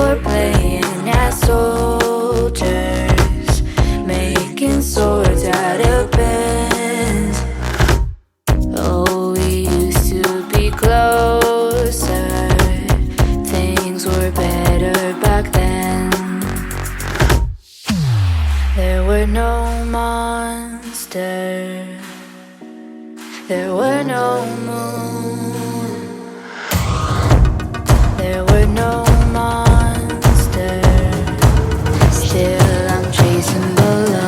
were playing as soldiers, making swords out of pens. Oh, we used to be closer. Things were better back then. There were no monsters. There were no moon. There were no monsters. Still I'm chasing balloons.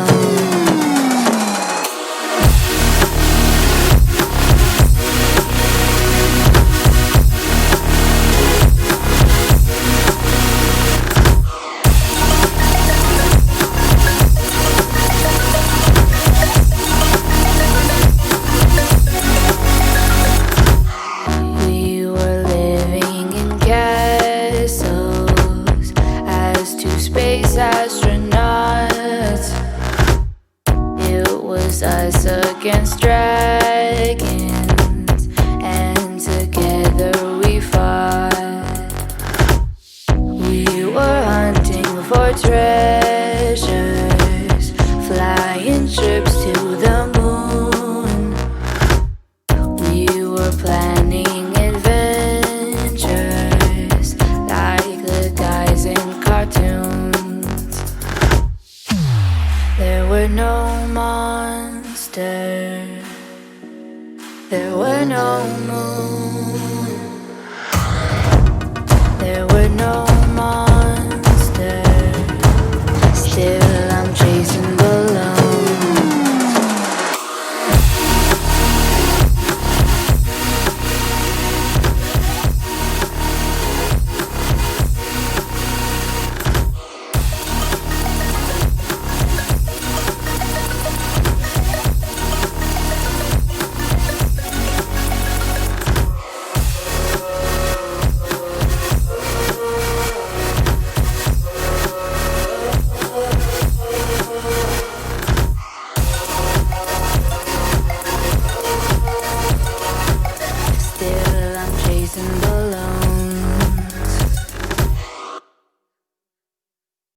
Astronauts, it was us against dragons, and together we fought. We were hunting for treasures, flying trips to the moon. We were planning adventures like the guys in cartoons. There were no monsters. There were no moon. There were no